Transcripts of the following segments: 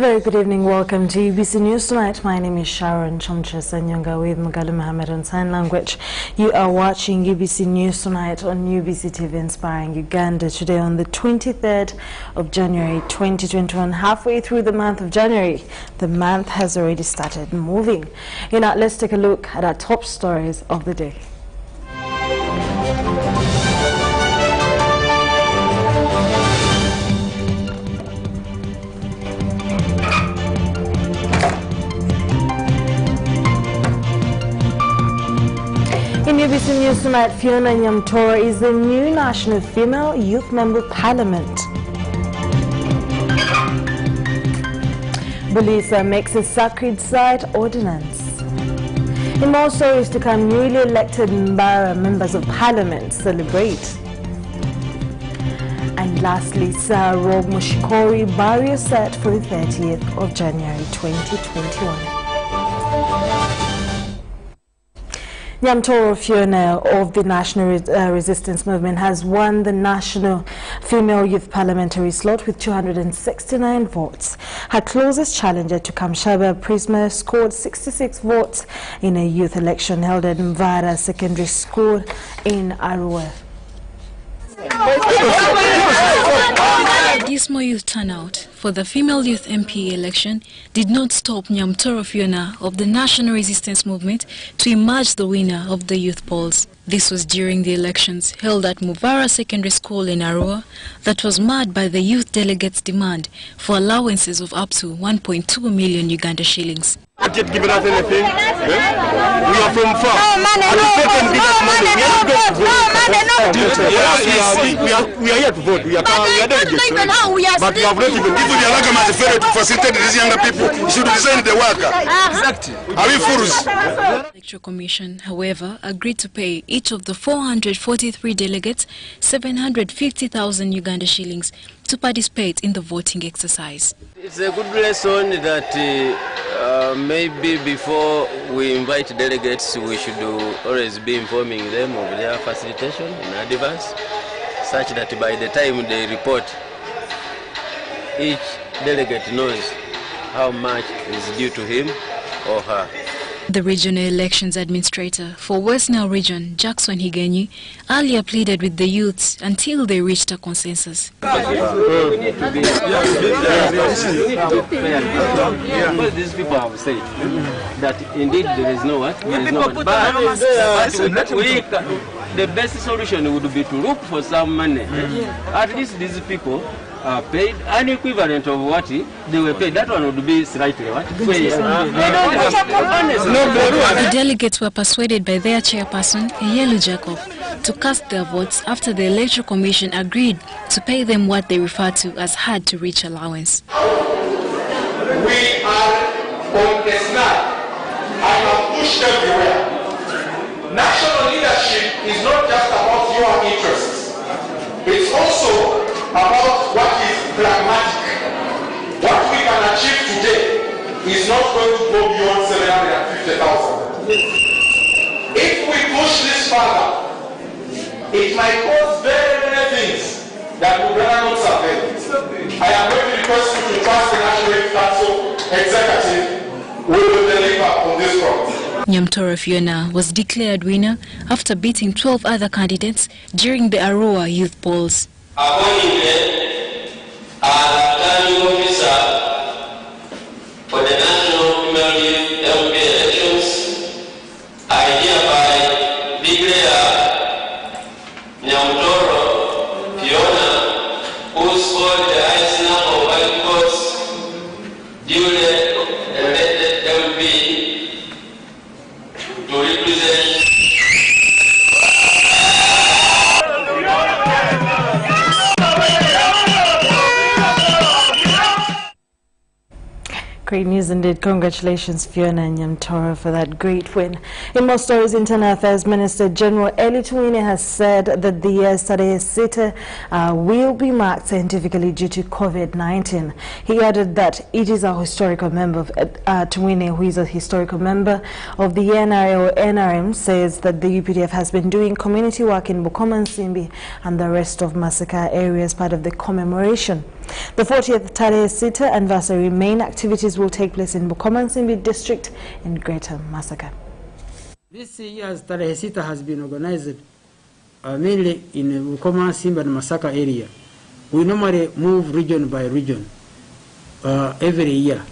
very good evening. Welcome to UBC News Tonight. My name is Sharon with Mugalu, Mohammed on sign language. You are watching UBC News Tonight on UBC TV Inspiring Uganda today on the 23rd of January 2021. Halfway through the month of January, the month has already started moving. Now let's take a look at our top stories of the day. In UBC News Tonight, Fiona Nyamtora is the new National Female Youth Member of Parliament. Bulisa makes a sacred site ordinance. In more stories to come, newly elected Mbara members of Parliament celebrate. And lastly, Sarog Mushikori barrier set for the 30th of January 2021. Nyamtora Fiona of the National Resistance Movement has won the National Female Youth Parliamentary slot with 269 votes. Her closest challenger to Kamshaba Prisma scored 66 votes in a youth election held at Mvara Secondary School in Arua. Dismal youth turnout for the female youth MP election did not stop Nyamtora Fiona of the National Resistance Movement to emerge the winner of the youth polls. This was during the elections held at Muvara Secondary School in Arua that was marred by the youth delegates' demand for allowances of up to 1.2 million Uganda shillings. Not yet given us anything. We are from far. We are here to vote. We are delegates. But we have not even given the allowance to facilitate these younger people. We should design the worker. Exactly. Are we fools? The Electoral Commission, however, agreed to pay each of the 443 delegates 750,000 Uganda shillings to participate in the voting exercise. It's a good lesson that maybe before we invite delegates, we should always be informing them of their facilitation in advance, such that by the time they report, each delegate knows how much is due to him or her. The Regional Elections Administrator for West Nile Region, Jackson Higenyi, earlier pleaded with the youths until they reached a consensus. Because these people have said that indeed there is no what? There is no what. But the best solution would be to look for some money. At least these people are paid an equivalent of what they were paid. That one would be slightly what? The delegates were persuaded by their chairperson, Yelu Jacob, to cast their votes after the Electoral Commission agreed to pay them what they refer to as hard-to-reach allowance. We are on the snap and are pushed everywhere. National leadership is not just about your interests. It's also about what is pragmatic. What we can achieve today is not going to go beyond 750,000. If we push this further, it might cause very many things that would rather not survive. I am going to request you to trust the National Youth Council Executive. We will deliver on this front. Nyamtora Fiona was declared winner after beating 12 other candidates during the Arua youth polls. Appointed as returning officer for the National Female Youth MP elections, I hereby declare Nyamtora Fiona, who scored the highest number of white votes, duly elected MP to represent. Great news indeed. Congratulations, Fiona and Nyamtora, for that great win. In more stories, Internal Affairs Minister General Eli Tuwine has said that the yesterday sitter will be marked scientifically due to COVID-19. He added that it is a historical member of Tuwine, who is a historical member of the NRA or NRM, says that the UPDF has been doing community work in Bukoma and Simbi and the rest of Masaka areas, part of the commemoration. The 40th Tarehe Sita anniversary main activities will take place in Bukomansimbi district in Greater Masaka. This year's Tarehe Sita has been organized mainly in Bukomansimbi and Masaka area. We normally move region by region every year,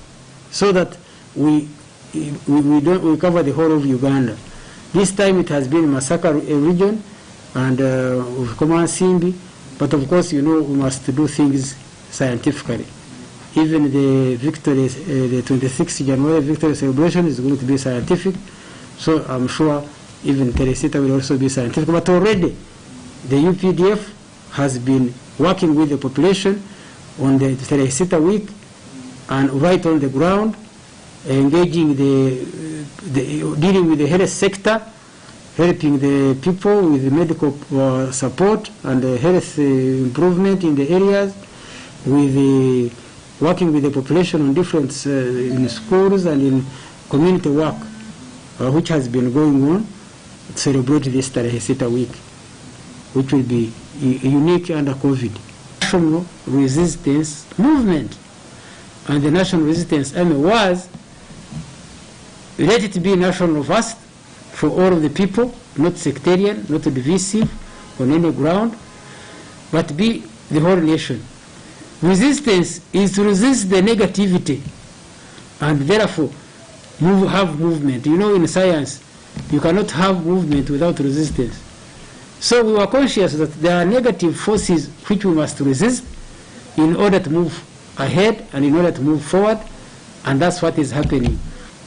so that we cover the whole of Uganda. This time it has been Masaka region and Bukomansimbi, but of course, you know, we must do things scientifically. Even the victory, the 26th January victory celebration is going to be scientific, so I'm sure even Tarehe Sita will also be scientific. But already the UPDF has been working with the population on the Tarehe Sita week and right on the ground, engaging dealing with the health sector, helping the people with the medical support and the health improvement in the areas, with working with the population on different in schools and in community work, which has been going on to celebrate this Tarehe Sita week, which will be unique under COVID. National resistance movement, and the National Resistance Army was, let it be national first for all of the people, not sectarian, not divisive on any ground, but be the whole nation. Resistance is to resist the negativity and therefore have movement. You know, in science, you cannot have movement without resistance. So we were conscious that there are negative forces which we must resist in order to move ahead and in order to move forward, and that's what is happening.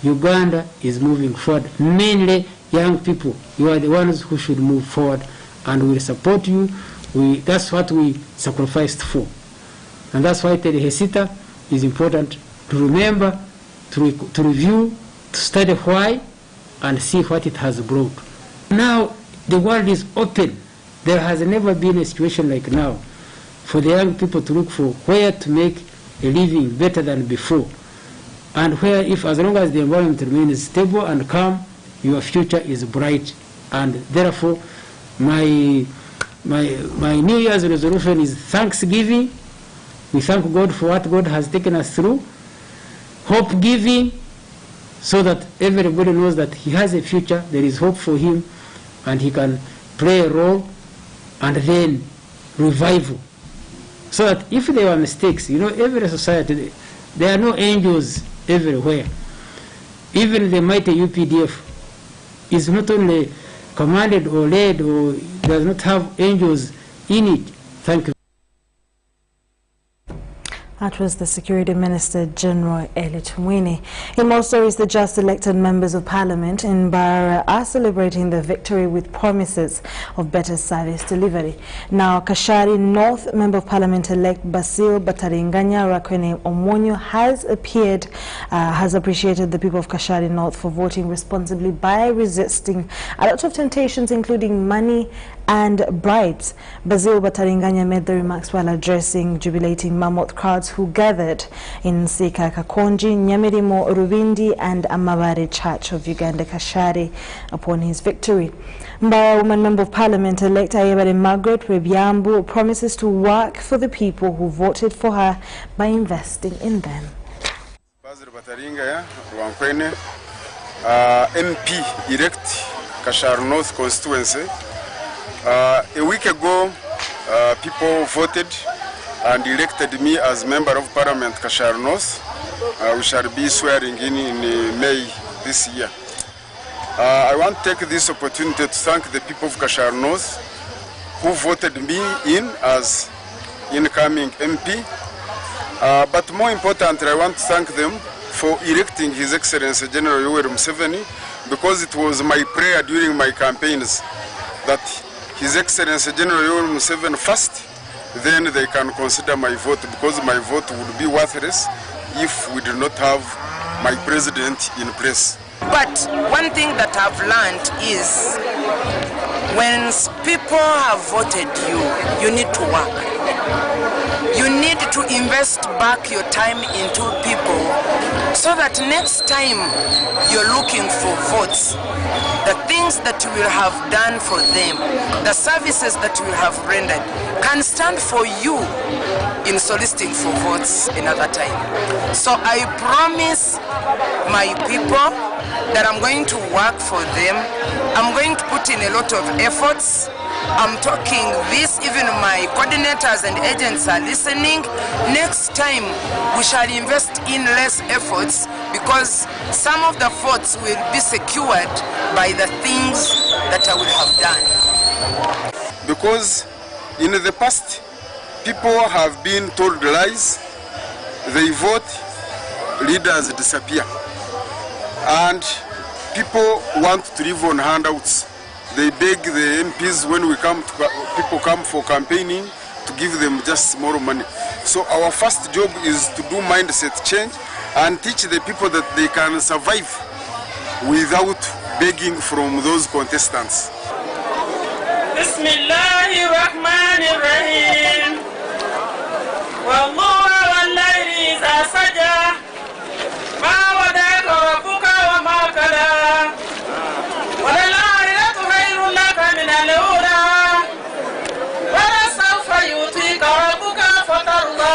Uganda is moving forward, mainly young people. You are the ones who should move forward, and we support you. That's what we sacrificed for. And that's why Tarehe Sita is important to remember, to review, to study why, and see what it has brought. Now, the world is open. There has never been a situation like now for the young people to look for where to make a living better than before. And where, if as long as the environment remains stable and calm, your future is bright. And therefore, my New Year's resolution is thanksgiving. We thank God for what God has taken us through. Hope giving, so that everybody knows that he has a future, there is hope for him, and he can play a role. And then revival. So that if there were mistakes, you know, every society, there are no angels everywhere. Even the mighty UPDF is not only commanded or led or does not have angels in it. Thank you. That was the Security Minister General Eli Tumwini. In more stories, the just elected members of Parliament in Barra are celebrating their victory with promises of better service delivery. Now, Kashari North Member of Parliament-elect Basil Bataringanya Rakwene Omonyo has appreciated the people of Kashari North for voting responsibly by resisting a lot of temptations, including money and bribes. Basil Bataringanya made the remarks while addressing jubilating mammoth crowds who gathered in Sika Kakonji, Nyamirimo, Ruvindi and Amabare Church of Uganda Kashari upon his victory. Mbara Woman Member of Parliament-elect Ayebare Margaret Rebyambu promises to work for the people who voted for her by investing in them. Basil Bataringanya Rwankwene, MP elect Kashari North constituency. A week ago, people voted and elected me as Member of Parliament Kashari North. We shall be swearing in May this year. I want to take this opportunity to thank the people of Kashari North who voted me in as incoming MP. But more importantly, I want to thank them for electing His Excellency General Yoweri Museveni, because it was my prayer during my campaigns that His Excellency General Yoweri Museveni first, then they can consider my vote, because my vote would be worthless if we do not have my president in place. But one thing that I've learned is when people have voted you, you need to work. You need to invest back your time into people so that next time you're looking for votes, the things that you will have done for them, the services that you will have rendered, can stand for you in soliciting for votes another time. So I promise my people that I'm going to work for them. I'm going to put in a lot of efforts. I'm talking this, even my coordinators and agents are listening. Next time we shall invest in less efforts, because some of the votes will be secured by the things that I will have done. Because in the past, people have been told lies, they vote, leaders disappear. And people want to live on handouts. They beg the MPs when people come for campaigning to give them just more money. So our first job is to do mindset change and teach the people that they can survive without begging from those contestants. Bismillahirrahmanirrahim. Wallahu wal-layli idha saja. Ma wadaka rabbuka wa ma qala. Wal-akhiratu khayrun laka min al-ula. Wa sawfa yu'tika rabbuka fatarda.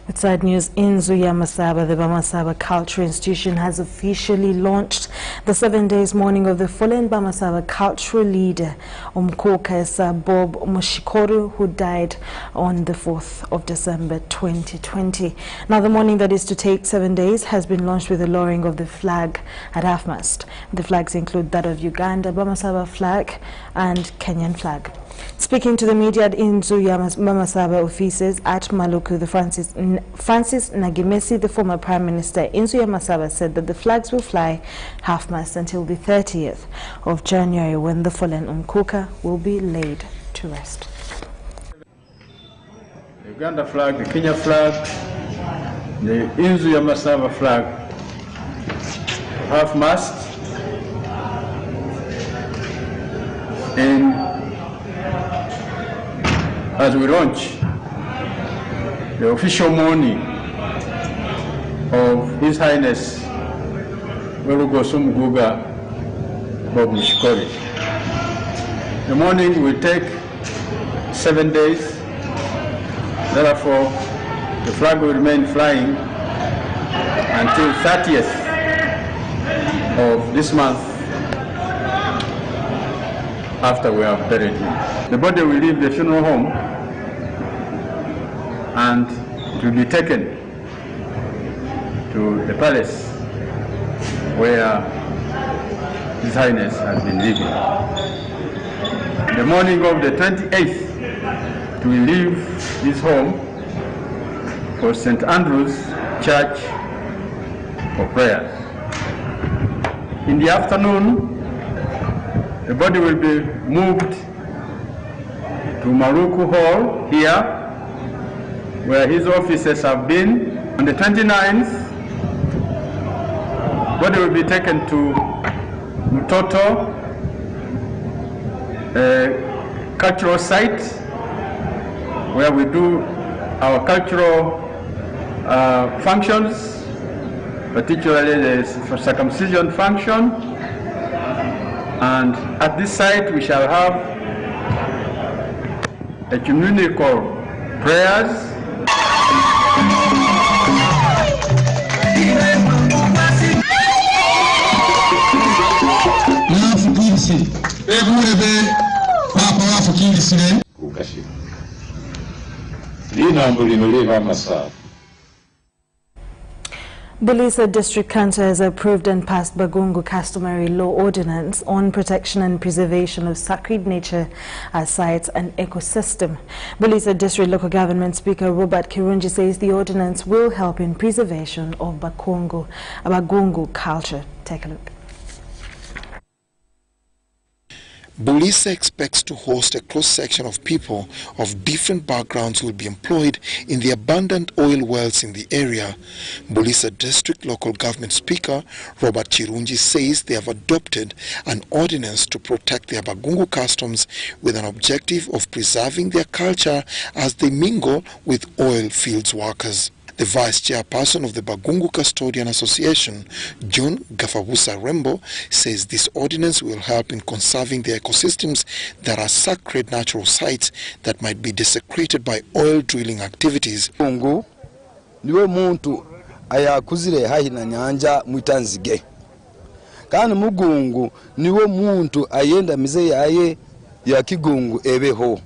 With side news in Zuyamasaba, the Bamasaba Cultural Institution has officially launched the 7 days mourning of the fallen Bamasaba cultural leader Umkoka Bob Moshikoru, who died on the 4th of December 2020. Now the mourning that is to take 7 days has been launched with the lowering of the flag at half-mast. The flags include that of Uganda, Bamasaba flag and Kenyan flag. Speaking to the media in Zuyamasaba offices at Maluku, the Francis Nagimesi, the former Prime Minister in Zuyamasaba, said that the flags will fly half-mast until the 30th of January, when the fallen Umkuka will be laid to rest. The Uganda flag, the Kenya flag, the Zuyamasaba flag, half-mast, and as we launch the official mourning of His Highness Mugalu Bob Moshikoru. The mourning will take 7 days. Therefore, the flag will remain flying until 30th of this month, after we have buried him. The body will leave the funeral home and it will be taken to the palace where His Highness has been living. The morning of the 28th, it will leave his home for St. Andrew's Church for prayers. In the afternoon, the body will be moved to Maluku Hall here, where his offices have been. On the 29th, the body will be taken to Mutoto, a cultural site where we do our cultural functions, particularly the circumcision function. And at this site we shall have ecumenical prayers. Bulisa District Council has approved and passed Bagungu Customary Law Ordinance on protection and preservation of sacred nature sites and ecosystem. Bulisa District Local Government Speaker Robert Kirungi says the ordinance will help in preservation of Bagungu culture. Take a look. Bulisa expects to host a cross-section of people of different backgrounds who will be employed in the abundant oil wells in the area. Bulisa District Local Government Speaker Robert Kirungi says they have adopted an ordinance to protect their Bagungu customs with an objective of preserving their culture as they mingle with oil fields workers. The vice chairperson of the Bagungu Custodian Association, John Gafabusa Rembo, says this ordinance will help in conserving the ecosystems that are sacred natural sites that might be desecrated by oil drilling activities. Mugungu niwe muntu ayakuzire hahi na nyanja mwitanzige. Kandi Mugungu niwe muntu ayenda mize yaye ya Kigungu ebeho.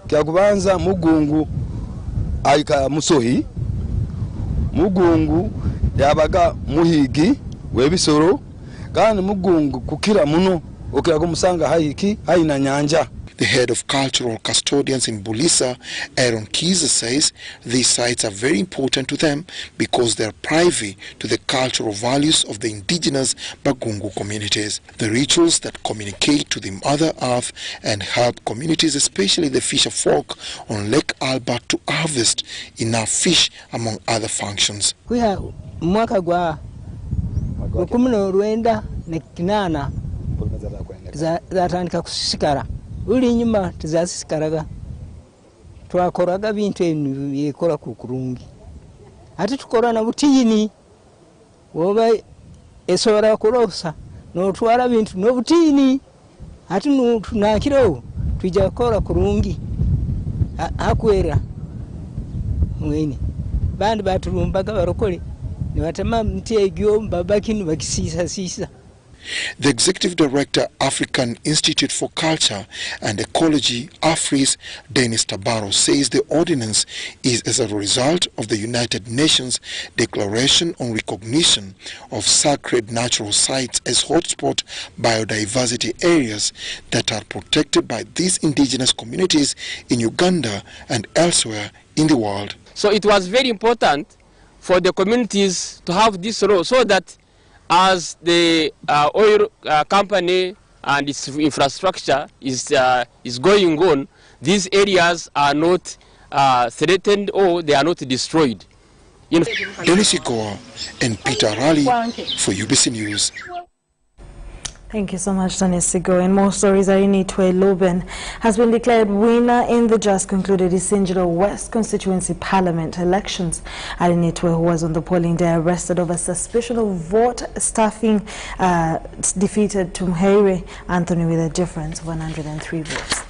Kyakubanza Mugungu ayika musohi. Mugungu yabaga muhigi webisoro. Kandi Mugungu kukira muno okira kumusanga hayi na nyanja. The head of cultural custodians in Bulisa, Aaron Kiza, says these sites are very important to them because they are privy to the cultural values of the indigenous Bagungu communities. The rituals that communicate to the Mother Earth and help communities, especially the fisher folk on Lake Albert, to harvest enough fish, among other functions. Mwaka gwa 1998 zatandika kusikara. Uli nyuma tizasikaraga twakoraga bintu ebikora ku kurungi ati tukora na butini woba esora kurosa no twara bintu no butini ati nakiro tujja kora kurungi akwera mwini bandi batulumbaga barokole ne batama mti egyo babakinu bakisisa. The Executive Director, African Institute for Culture and Ecology, AFRIS, Dennis Tabaro, says the ordinance is as a result of the United Nations Declaration on Recognition of Sacred Natural Sites as hotspot biodiversity areas that are protected by these indigenous communities in Uganda and elsewhere in the world. So it was very important for the communities to have this role so that as the oil company and its infrastructure is going on, these areas are not threatened or they are not destroyed. Dennis Igoa and Peter Raleigh for UBC News. Thank you so much, Dennis Sigo. And more stories. Arinitwe Loben has been declared winner in the just concluded Isingiro West Constituency Parliament elections. Arinitwe, who was on the polling day arrested over suspicion of vote stuffing, defeated Tumheire Anthony with a difference of 103 votes.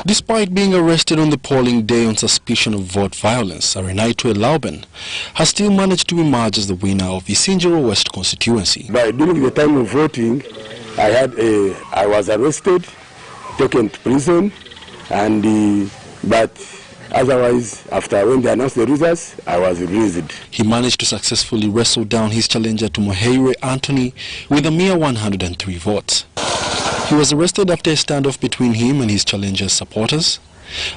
Despite being arrested on the polling day on suspicion of vote violence, Arinitwe Lauben has still managed to emerge as the winner of Isingiro West constituency. During the time of voting, I was arrested, taken to prison, and but otherwise, after when they announced the results, I was released. He managed to successfully wrestle down his challenger Tumheire Anthony with a mere 103 votes. He was arrested after a standoff between him and his challenger's supporters.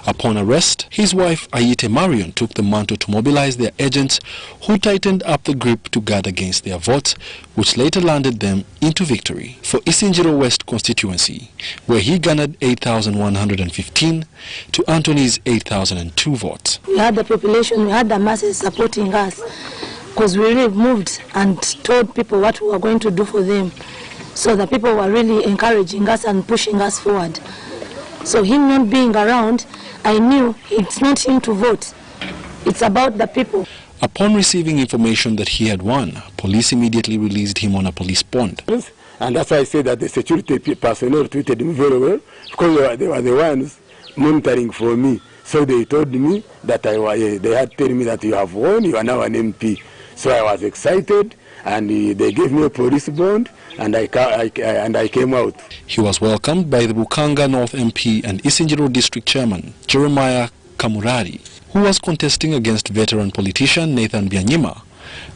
Upon arrest, his wife Ayite Marion took the mantle to mobilize their agents, who tightened up the grip to guard against their votes, which later landed them into victory for Isingiro West constituency, where he garnered 8,115 to Anthony's 8,002 votes. We had the population, we had the masses supporting us, because we really moved and told people what we were going to do for them. So the people were really encouraging us and pushing us forward. So him not being around, I knew it's not him to vote. It's about the people. Upon receiving information that he had won, police immediately released him on a police bond. And that's why I say that the security personnel treated me very well, because they were the ones monitoring for me. So they told me that they had told me that you have won, you are now an MP. So I was excited, and they gave me a police bond, and I came out. He was welcomed by the Bukanga North MP and Isingiro District Chairman Jeremiah Kamurari, who was contesting against veteran politician Nathan Byanyima,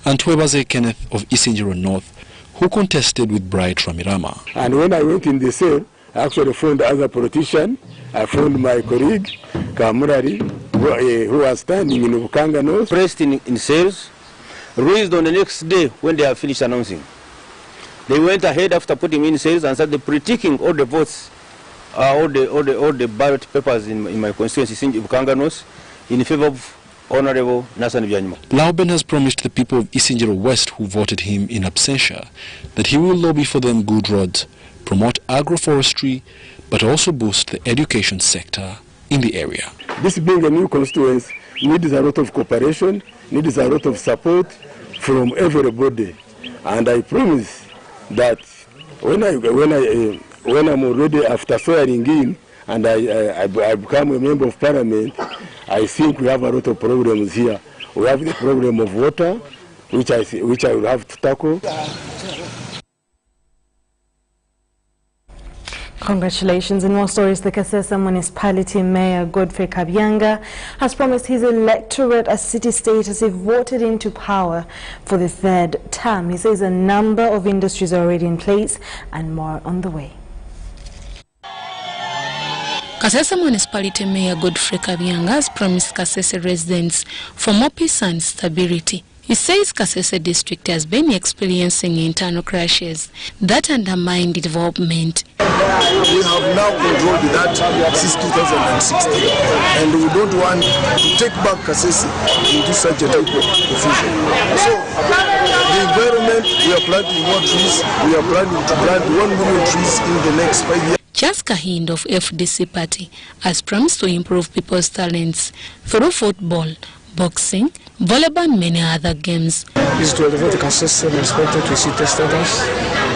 and Twebaze Kenneth of Isingiro North, who contested with Bright Ramirama. And when I went in the cell, I actually found the other politician. I found my colleague Kamurari, who was standing in Bukanga North. Pressed in cells, raised on the next day when they have finished announcing. They went ahead after putting in cells and started pre-ticking all the votes, all the ballot papers in my constituency, in Bukanga North, in favor of Honorable Nathan Byanyima. Lauben has promised the people of Isingiro West who voted him in absentia that he will lobby for them good roads, promote agroforestry, but also boost the education sector in the area. This being a new constituency, needs a lot of cooperation, needs a lot of support from everybody. And I promise that when I'm already after swearing in and I become a member of parliament, I think we have a lot of problems here. We have the problem of water, which I will have to tackle. Congratulations. In more stories, the Kasese Municipality Mayor Godfrey Kabyanga has promised his electorate a city status if voted into power for the third term. He says a number of industries are already in place and more on the way. Kasese Municipality Mayor Godfrey Kabyanga has promised Kasese residents for more peace and stability. He says Kasese district has been experiencing internal crashes that undermine development. We have now controlled that since 2016, and we don't want to take back Kasese into such a type of position. So, the environment, we are planting more trees. We are planning to plant 1 million trees in the next 5 years. Charles Kahind of FDC party has promised to improve people's talents through football, boxing, volleyball and many other games. Is to elevate the Kasese municipality to city status,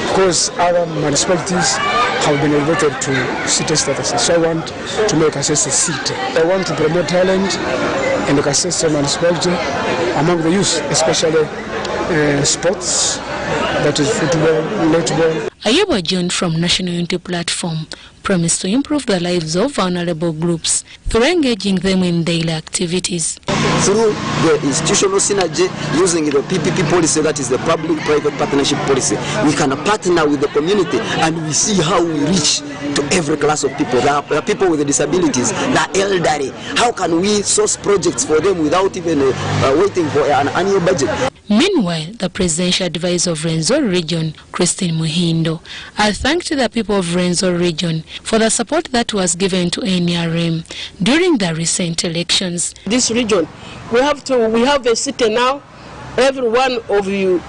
because other municipalities have been elevated to city status. So I want to make Kasese city. I want to promote talent in the Kasese municipality among the youth, especially sports, that is football, netball. Ayeba John from National Unity Platform promised to improve the lives of vulnerable groups through engaging them in daily activities. Through the institutional synergy, using the PPP policy, that is the public-private partnership policy, we can partner with the community and we see how we reach to every class of people. There are people with disabilities, there are elderly. How can we source projects for them without even waiting for an annual budget? Meanwhile, the presidential advisor of Rwenzori region, Christine Muhindo, has thanked the people of Rwenzori region for the support that was given to NRM during the recent elections. This region, we have a city now. Every one of you,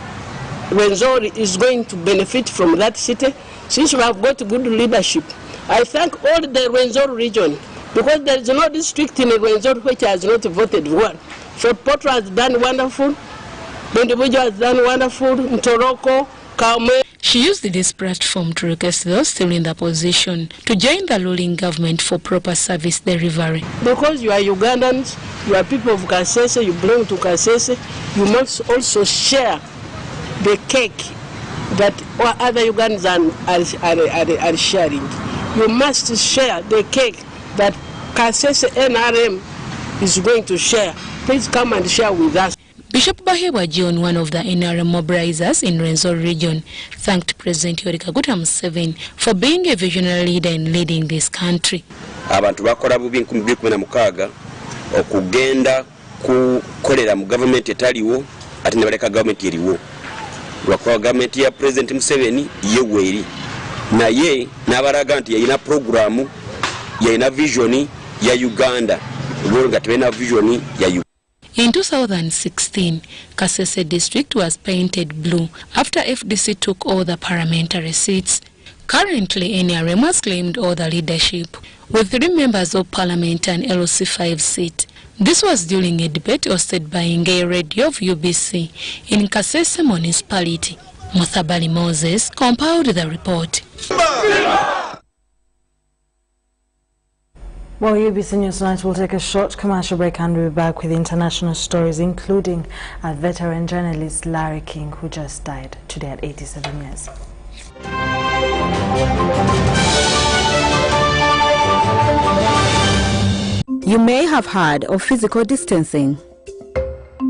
Rwenzori, is going to benefit from that city since we have got good leadership. I thank all the Rwenzori region because there is no district in Rwenzori which has not voted one. So Potro has done wonderful. Individual has done wonderful. Ntoroko, Kaume. She used this platform to request those still in the position to join the ruling government for proper service delivery. Because you are Ugandans, you are people of Kasese, you belong to Kasese, you must also share the cake that other Ugandans are sharing. You must share the cake that Kasese NRM is going to share. Please come and share with us. Bishop Bahebwa John, one of the NRM mobilizers in Rwenzori region, thanked President Yoweri Kaguta Museveni for being a visionary leader in leading this country. Abantu bakola bubi 2016 okugenda kukolera mu government etaliwo ate ne baleka government eriwo. Lwakuba government ya President Museveni yeweri naye n'abalaga nti yayina programu, yayina vision ya Uganda, ubwo nga tebena vision ya Uganda. In 2016, Kasese district was painted blue after FDC took all the parliamentary seats. Currently, NRM has claimed all the leadership, with 3 members of parliament and LC5 seat. This was during a debate hosted by Ngei Radio of UBC in Kasese municipality. Muthabali Moses compiled the report. Well, UBC News Tonight will take a short commercial break and we'll be back with international stories, including a veteran journalist Larry King, who just died today at 87 years. You may have heard of physical distancing.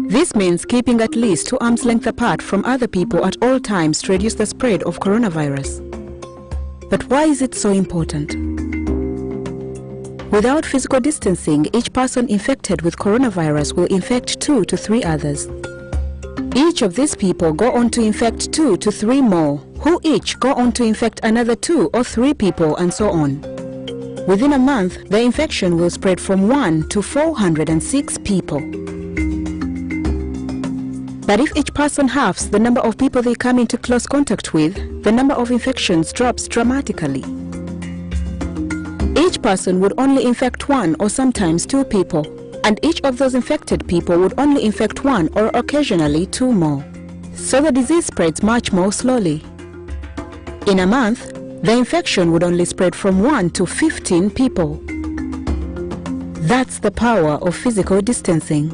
This means keeping at least 2 arms length apart from other people at all times to reduce the spread of coronavirus. But why is it so important? Without physical distancing, each person infected with coronavirus will infect 2 to 3 others. Each of these people go on to infect 2 to 3 more, who each go on to infect another 2 or 3 people, and so on. Within a month, the infection will spread from 1 to 406 people. But if each person halves the number of people they come into close contact with, the number of infections drops dramatically. Each person would only infect 1 or sometimes 2 people, and each of those infected people would only infect one or occasionally two more. So the disease spreads much more slowly. In a month, the infection would only spread from 1 to 15 people. That's the power of physical distancing.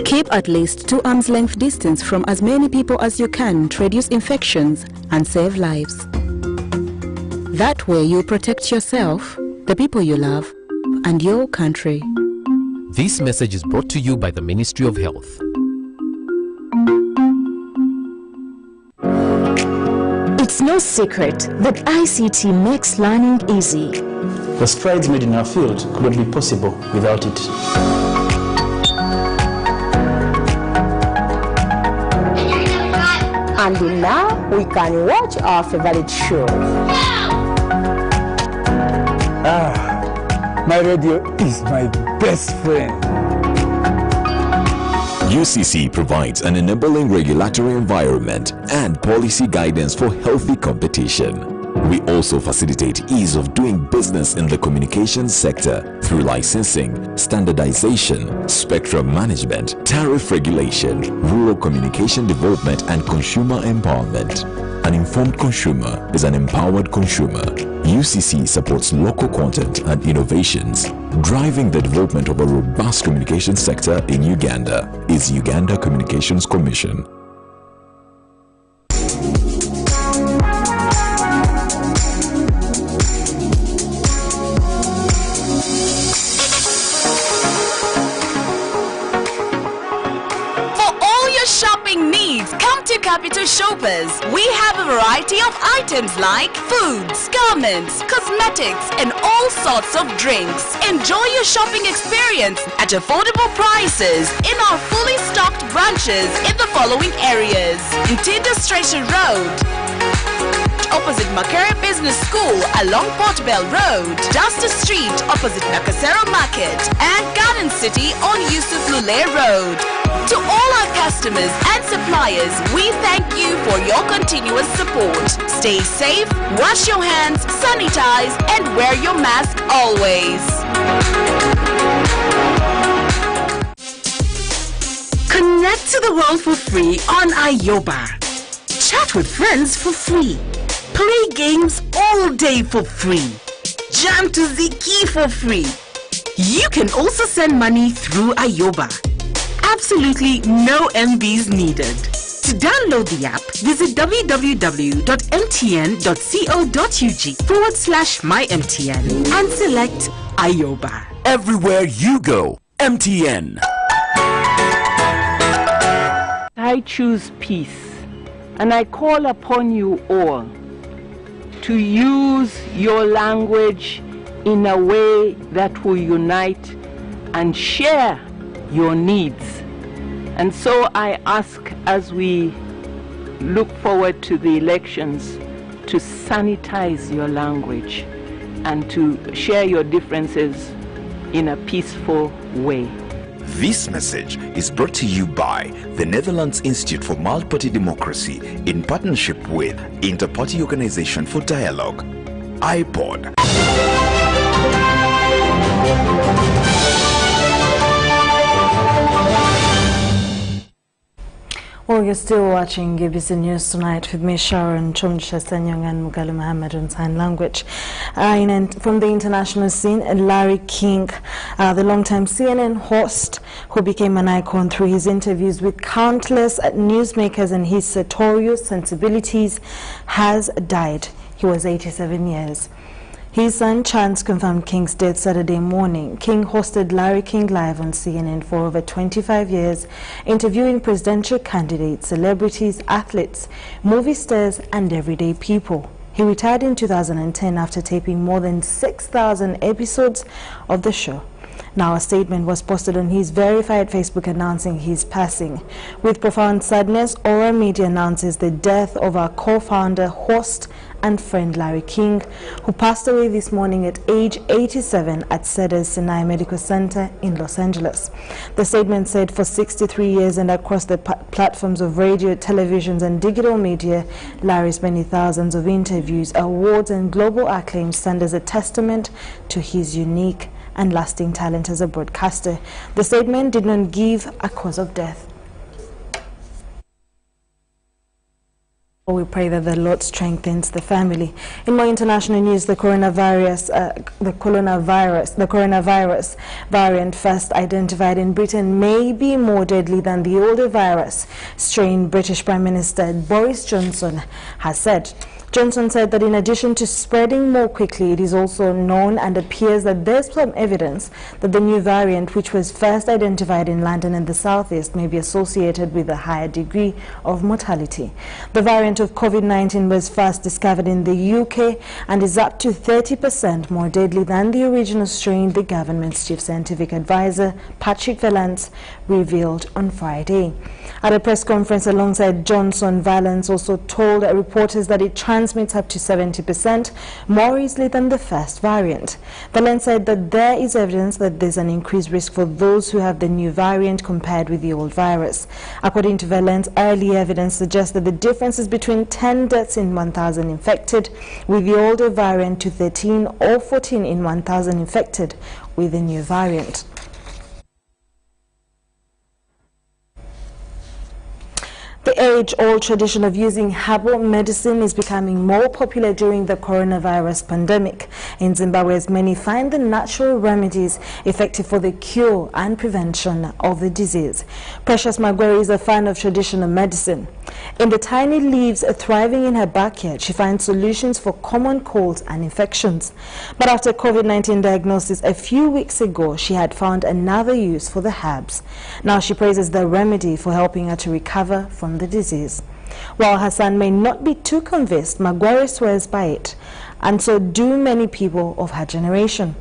Keep at least 2 arms length distance from as many people as you can to reduce infections and save lives. That way you protect yourself, the people you love, and your country. This message is brought to you by the Ministry of Health. It's no secret that ICT makes learning easy. The strides made in our field could not be possible without it. And now we can watch our favorite show. My radio is my best friend. UCC provides an enabling regulatory environment and policy guidance for healthy competition. We also facilitate ease of doing business in the communications sector through licensing, standardization, spectrum management, tariff regulation, rural communication development, and consumer empowerment. An informed consumer is an empowered consumer. UCC supports local content and innovations. Driving the development of a robust communication sector in Uganda is Uganda Communications Commission. Capital Shoppers, we have a variety of items like foods, garments, cosmetics, and all sorts of drinks. Enjoy your shopping experience at affordable prices in our fully stocked branches in the following areas: Ntinda Station Road, opposite Makere Business School along Port Bell Road, Duster Street opposite Nakasero Market, and Garden City on Yusuf Lule Road. To all our customers and suppliers, we thank you for your continuous support. Stay safe, wash your hands, sanitize, and wear your mask always. Connect to the world for free on Ayoba. Chat with friends for free. Play games all day for free. Jam to Ziki for free. You can also send money through Ayoba. Absolutely no MBs needed. To download the app, visit www.mtn.co.ug/mymtn and select Ayoba. Everywhere you go, MTN. I choose peace, and I call upon you all to use your language in a way that will unite and share your needs. And so I ask, as we look forward to the elections, to sanitize your language and to share your differences in a peaceful way. This message is brought to you by the Netherlands Institute for Multi-Party Democracy in partnership with Inter-Party Organization for Dialogue, iPod. Well, you're still watching BBC News Tonight with me, Sharon, Kyomugisha, and Mugalu Mohammed on sign language. From the international scene, Larry King, the longtime CNN host who became an icon through his interviews with countless newsmakers and his sartorial sensibilities, has died. He was 87 years. His son Chance confirmed King's death Saturday morning. King hosted Larry King Live on CNN for over 25 years, interviewing presidential candidates, celebrities, athletes, movie stars, and everyday people. He retired in 2010 after taping more than 6,000 episodes of the show. Now, a statement was posted on his verified Facebook announcing his passing. With profound sadness, Aura Media announces the death of our co-founder, host, and friend Larry King, who passed away this morning at age 87 at Cedars Sinai Medical Center in Los Angeles. The statement said for 63 years and across the platforms of radio, televisions, and digital media, Larry's many thousands of interviews, awards, and global acclaim stand as a testament to his unique and lasting talent as a broadcaster. The statement did not give a cause of death. We pray that the Lord strengthens the family. In more international news, the coronavirus variant first identified in Britain may be more deadly than the older virus strain, British Prime Minister Boris Johnson has said. Johnson said that in addition to spreading more quickly, it is also known and appears that there's some evidence that the new variant, which was first identified in London and the southeast, may be associated with a higher degree of mortality. The variant of COVID-19 was first discovered in the UK and is up to 30% more deadly than the original strain, the government's chief scientific advisor, Patrick Vallance, revealed on Friday. At a press conference alongside Johnson, Vallance also told reporters that it transmits up to 70% more easily than the first variant. Vallance said that there is evidence that there's an increased risk for those who have the new variant compared with the old virus. According to Vallance, early evidence suggests that the difference is between 10 deaths in 1,000 infected with the older variant to 13 or 14 in 1,000 infected with the new variant. The age-old tradition of using herbal medicine is becoming more popular during the coronavirus pandemic. In Zimbabwe, as many find the natural remedies effective for the cure and prevention of the disease. Precious Magweri is a fan of traditional medicine. In the tiny leaves thriving in her backyard, she finds solutions for common colds and infections. But after COVID-19 diagnosis a few weeks ago, she had found another use for the herbs. Now she praises the remedy for helping her to recover from the disease. While her son may not be too convinced, Magweri swears by it, and so do many people of her generation.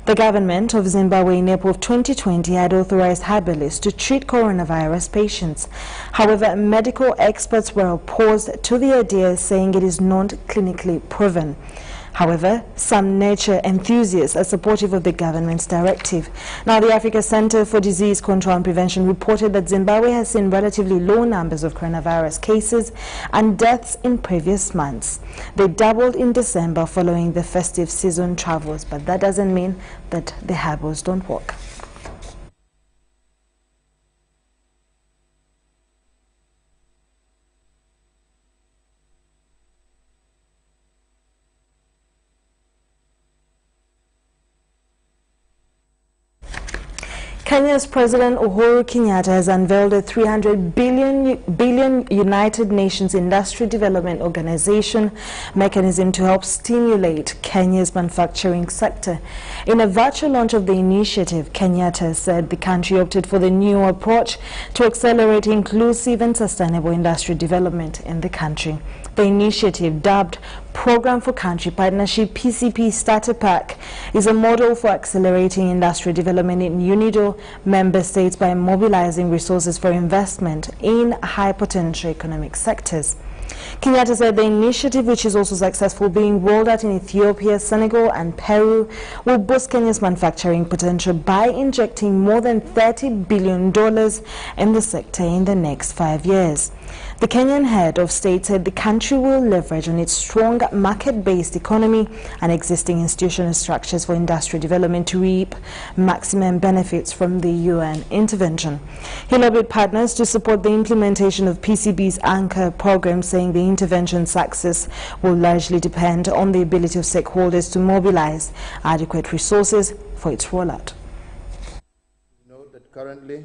The government of Zimbabwe in April of 2020 had authorized herbalists to treat coronavirus patients. However, medical experts were opposed to the idea, saying it is not clinically proven. However, some nature enthusiasts are supportive of the government's directive. Now, the Africa Center for Disease Control and Prevention reported that Zimbabwe has seen relatively low numbers of coronavirus cases and deaths in previous months. They doubled in December following the festive season travels, but that doesn't mean that the herbals don't work. Kenya's President Uhuru Kenyatta has unveiled a $300 billion United Nations Industry Development Organization mechanism to help stimulate Kenya's manufacturing sector. In a virtual launch of the initiative, Kenyatta said the country opted for the new approach to accelerate inclusive and sustainable industry development in the country. The initiative, dubbed Program for Country Partnership PCP Starter Pack, is a model for accelerating industry development in UNIDO member states by mobilizing resources for investment in high-potential economic sectors. Kenyatta said the initiative, which is also successful, being rolled out in Ethiopia, Senegal and Peru, will boost Kenya's manufacturing potential by injecting more than $30 billion in the sector in the next 5 years. The Kenyan head of state said the country will leverage on its strong market-based economy and existing institutional structures for industrial development to reap maximum benefits from the UN intervention. He lobbied partners to support the implementation of PCB's anchor program, saying the intervention's success will largely depend on the ability of stakeholders to mobilize adequate resources for its rollout. Note that currently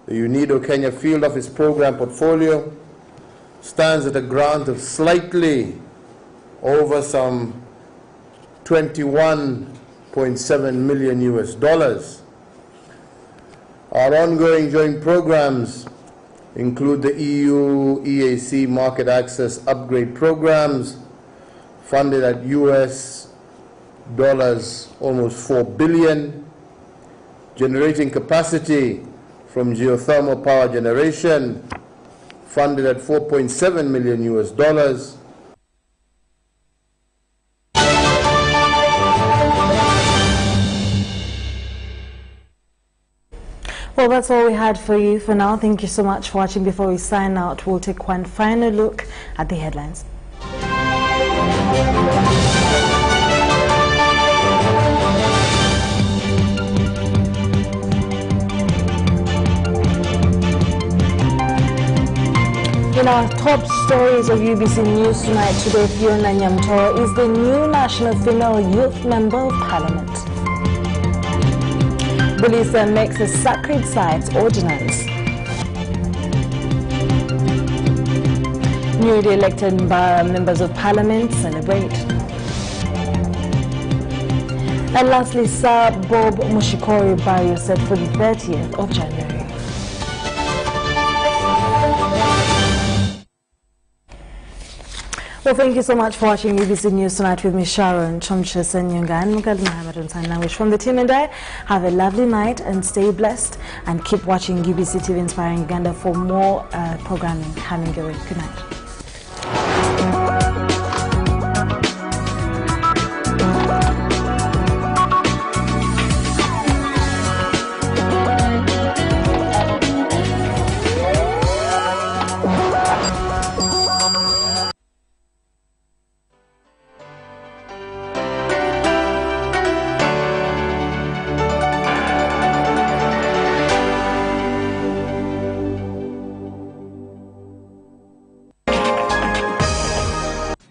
the UNIDO Kenya Field Office program portfolio stands at a grant of slightly over some $21.7 million US. Our ongoing joint programs include the EU EAC market access upgrade programs funded at US dollars almost $4 billion, generating capacity from geothermal power generation funded at $4.7 million US. Well, that's all we had for you for now. Thank you so much for watching. Before we sign out, we'll take one final look at the headlines. Our top stories of UBC News tonight today, Fiona Nyamtoro is the new National Female Youth Member of Parliament. Bulisa makes a sacred sites ordinance. Newly elected members of Parliament celebrate. And lastly, Sir Bob Mushikori Barrio set for the 30th of January. Well, thank you so much for watching UBC News tonight with me, Sharon, Chomches, and Mugalu, Mohammed, and sign language from the team and I. Have a lovely night and stay blessed, and keep watching UBC TV Inspiring Uganda for more programming coming your way. Good night.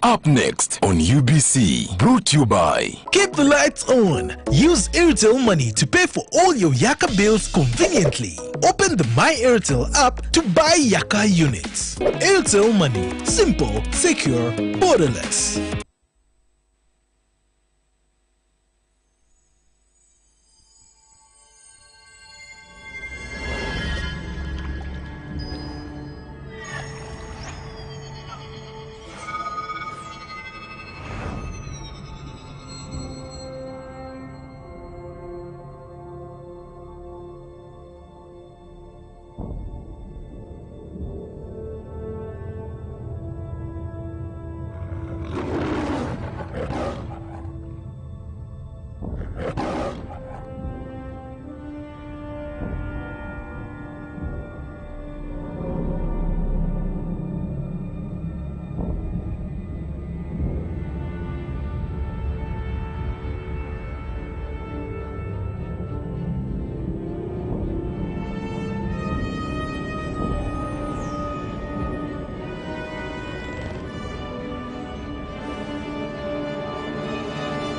Up next on UBC, brought to you by Keep the lights on. Use Airtel Money to pay for all your Yaka bills conveniently. Open the My Airtel app to buy Yaka units. Airtel Money. Simple, secure, borderless.